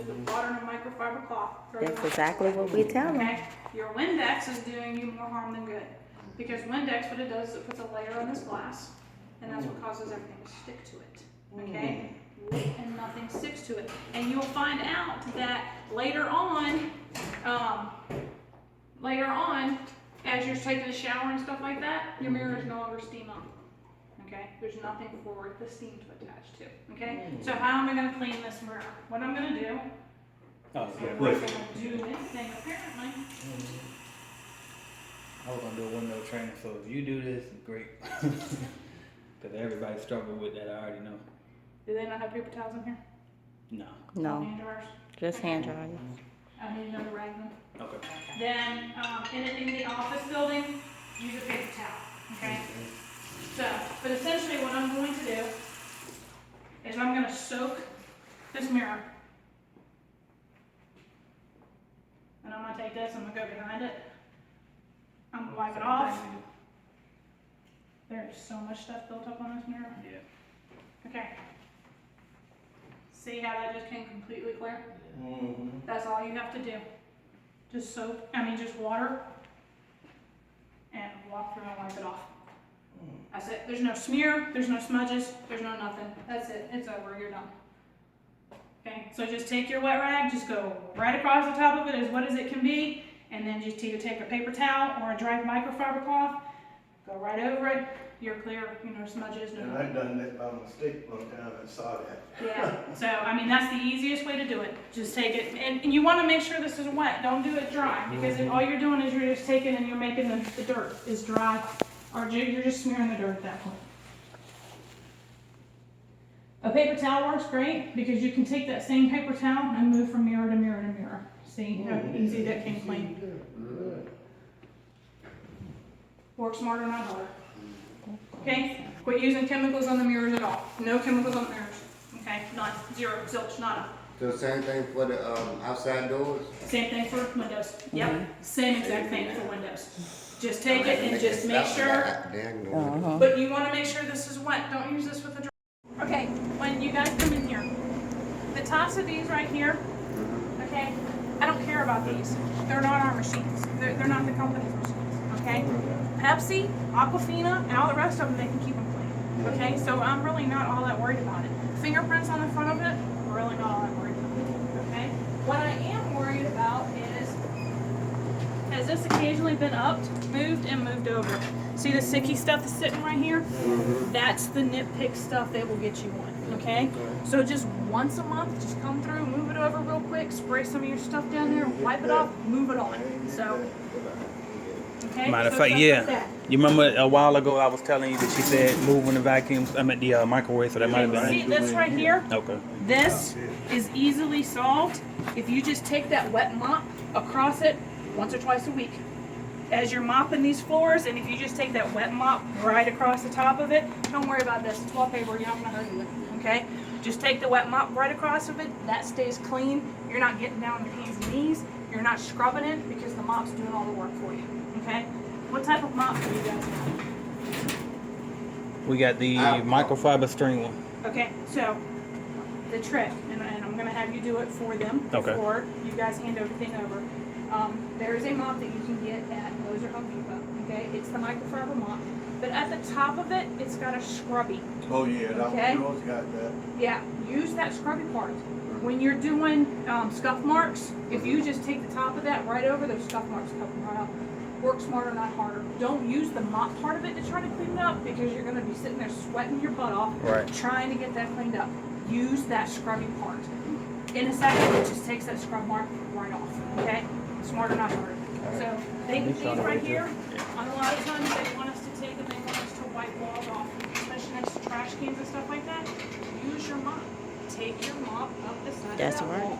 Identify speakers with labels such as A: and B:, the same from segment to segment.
A: with water and a microfiber cloth.
B: That's exactly what we tell them.
A: Okay? Your Windex is doing you more harm than good. Because Windex, what it does is it puts a layer on this glass, and that's what causes everything to stick to it. Okay? And nothing sticks to it. And you'll find out that later on, as you're taking a shower and stuff like that, your mirror is no longer steam up. Okay? There's nothing for the steam to attach to. Okay? So how am I going to clean this mirror? What I'm going to do, I'm not going to do anything apparently.
C: I was gonna do a window training, so if you do this, great. Because everybody struggle with that, I already know.
A: Do they not have paper towels in here?
C: No.
B: No,
A: Hand dryers?
B: just hand dryers.
A: I need another rag then.
C: Okay.
A: Then, in the office building, use a paper towel, okay? So, but essentially what I'm going to do is I'm gonna soak this mirror. And I'm gonna take this, I'm gonna go behind it. I'm gonna wipe it off. There's so much stuff built up on this mirror.
C: Yeah.
A: Okay. See how that just came completely clear? That's all you have to do. Just just water and walk through and wipe it off. That's it. There's no smear, there's no smudges, there's no nothing. That's it. It's over. You're done. Okay, so just take your wet rag, just go right across the top of it as wet as it can be, and then just either take a paper towel or a dry microfiber cloth, go right over it. You're clear, no smudges, no
D: And
A: nothing.
D: I've done that by mistake one time and saw that.
A: Yeah, so that's the easiest way to do it. Just take it, and you want to make sure this is wet. Don't do it dry, because all you're doing is you're just taking and you're making the dirt is dry, or you're just smearing the dirt at that point. A paper towel works great because you can take that same paper towel and move from mirror to mirror to mirror. See how easy that can clean. Work smarter, not harder. Okay? Quit using chemicals on the mirrors at all. No chemicals on the mirrors. Okay? None. Zero. Zilch. Nada.
E: So same thing for the outside doors?
A: Same thing for windows. Yep. Same exact thing for windows. Just take it and just make sure. But you want to make sure this is wet. Don't use this with a dry. Okay, when you guys come in here, the tops of these right here, okay, I don't care about these. They're not our machines. They're not the company's machines, okay? Pepsi, Aquafina, and all the rest of them, they can keep them clean, okay? So I'm really not all that worried about it. Fingerprints on the front of it, really not all that worried about it, okay? What I am worried about is, has this occasionally been upped, moved, and moved over? See the sticky stuff that's sitting right here? That's the nitpick stuff that will get you one, okay? So just once a month, just come through, move it over real quick, spray some of your stuff down there, wipe it off, move it on. So, okay?
C: Matter of
A: So
C: fact,
A: stuff
C: yeah.
A: like that.
C: You remember a while ago I was telling you that she said moving the vacuums, the microwave, so that might have
A: See
C: been.
A: this right here?
C: Okay.
A: This is easily solved if you just take that wet mop across it once or twice a week. As you're mopping these floors, and if you just take that wet mop right across the top of it, don't worry about this. It's wallpaper. You're not going to hurt you with it, okay? Just take the wet mop right across of it. That stays clean. You're not getting down on your hands and knees. You're not scrubbing it because the mop's doing all the work for you, okay? What type of mop do you guys have?
C: We got the microfiber string one.
A: Okay, so the trick, and I'm going to have you do it for them
C: Okay.
A: before you guys hand everything over. There is a mop that you can get at Lowe's or Home Depot. Okay, it's the microfiber mop, but at the top of it, it's got a scrubby.
D: Oh, yeah,
A: Okay.
D: that one's got that.
A: Yeah, use that scrubby part. When you're doing scuff marks, if you just take the top of that right over, those scuff marks come right off. Work smarter, not harder. Don't use the mop part of it to try to clean it up because you're going to be sitting there sweating your butt off trying to get that cleaned up. Use that scrubby part. In a second, it just takes that scrub mark right off. Okay? Smarter, not harder. So these right here, on a lot of times they want us to take and they want us to wipe walls off, especially next to trash cans and stuff like that. Use your mop. Take your mop up the side
B: That's
A: of that
B: right.
A: wall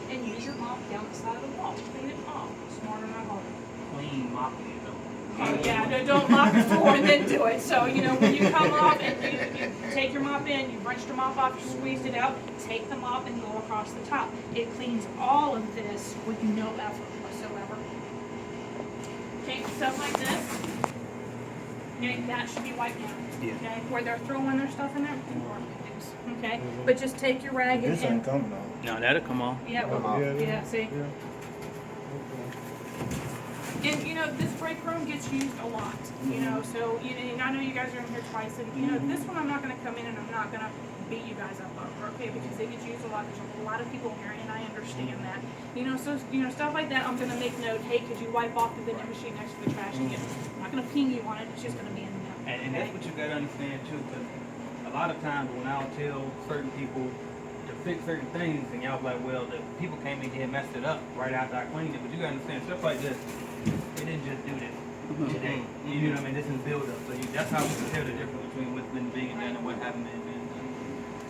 A: and use your mop down the side of the wall. Clean it off. Smarter, not harder.
C: Clean mopping though.
A: Oh yeah, don't lock the door and then do it. So, when you come off and you take your mop in, you rinsed your mop off, you squeezed it out, take the mop and go across the top. It cleans all of this with no effort whatsoever. Okay, stuff like this. Okay, that should be wiped down.
C: Yeah.
A: Okay, where they're throwing their stuff in there, okay? But just take your rag
D: This ain't
A: and
D: coming on.
C: No, that'll come on.
A: yeah, well,
D: Yeah.
A: yeah, see. And you know, this break room gets used a lot, you know, so and I know you guys are in here twice, and you know, this one I'm not gonna come in and I'm not gonna beat you guys up over, okay, because it gets used a lot. There's a lot of people here, and I understand that. You know, so you know, stuff like that, I'm gonna make note, hey, could you wipe off the vending machine next to the trash again? I'm not gonna ping you on it, it's just gonna be in the note.
C: And that's what you gotta understand too, because a lot of times when I'll tell certain people to fix certain things, and y'all be like, well, the people came in here and messed it up right after I cleaned it. But you gotta understand, stuff like this, we didn't just do this today. You know what I mean? This is build up. So that's how we can tell the difference between what's been being done and what hasn't been done.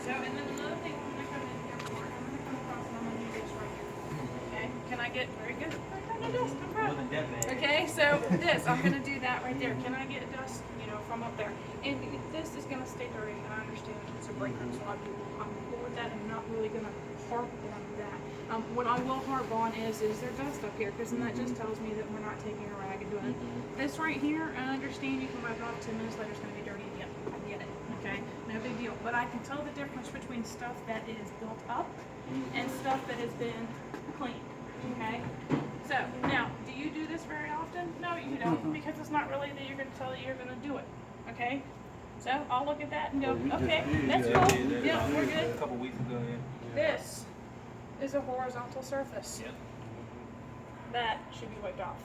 A: So, and then another thing, I'm gonna come in here, I'm gonna come across and I'm gonna do this right here. Okay, can I get, very good, dust, I'm proud.
C: Wasn't that bad.
A: Okay, so this, I'm gonna do that right there. Can I get dust, you know, from up there? And this is gonna stay dirty, and I understand it's a break room, so I'm cool with that. I'm not really gonna harp on that. What I will harp on is there dust up here? Because then that just tells me that we're not taking a rag and doing it. This right here, I understand you can wipe it off 10 minutes later, it's gonna be dirty again. I get it, okay? No big deal. But I can tell the difference between stuff that is built up and stuff that has been cleaned, okay? So, now, do you do this very often? No, you don't, because it's not really that you're gonna tell that you're gonna do it, okay? So, I'll look at that and go, okay, that's cool, yeah, we're
C: A
A: good.
C: couple weeks ago, yeah.
A: This is a horizontal surface.
C: Yep.
A: That should be wiped off,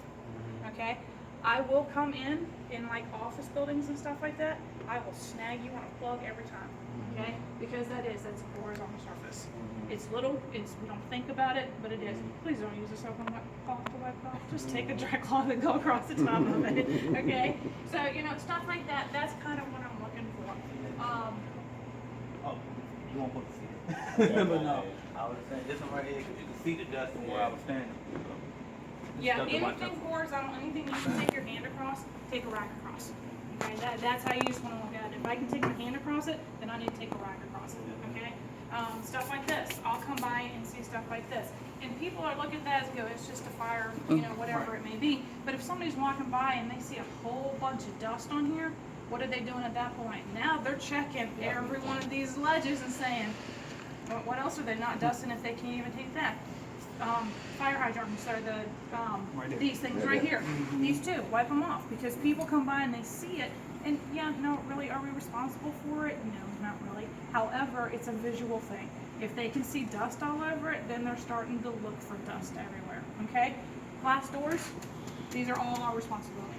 A: okay? I will come in like office buildings and stuff like that, I will snag you on a plug every time, okay? Because that's a horizontal surface. It's little, we don't think about it, but it is. Please don't use a soap and wet cloth to wipe it off. Just take a dry cloth and go across the top of it, okay? So, you know, stuff like that, that's kind of what I'm looking for.
C: Oh, you won't put the seat. But no, I was saying this one right here, because you can see the dust from where I was standing.
A: Yeah, anything horizontal, anything you can take your hand across, take a rag across. Okay, that's how you just want to look at it. If I can take my hand across it, then I need to take a rag across it. Okay, stuff like this. I'll come by and see stuff like this, and people are looking at that and go, it's just a fire, you know, whatever it may be. But if somebody's walking by and they see a whole bunch of dust on here, what are they doing at that point? Now they're checking every one of these ledges and saying, what else are they not dusting if they can't even take that? Fire hydrants are these things right here. These two, wipe them off, because people come by and they see it, and yeah, no, really, are we responsible for it? No, not really. However, it's a visual thing. If they can see dust all over it, then they're starting to look for dust everywhere, okay? Glass doors, these are all our responsibility.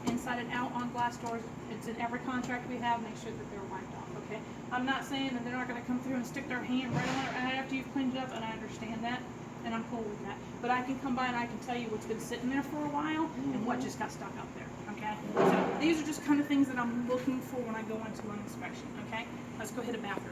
A: Inside and out on glass doors, it's in every contract we have, make sure that they're wiped off, okay? I'm not saying that they're not gonna come through and stick their hand right on it right after you've cleaned it up, and I understand that, and I'm cool with that. But I can come by and I can tell you what's been sitting there for a while and what just got stuck up there, okay? So these are just kind of things that I'm looking for when I go into an inspection, okay? Let's go hit a bathroom.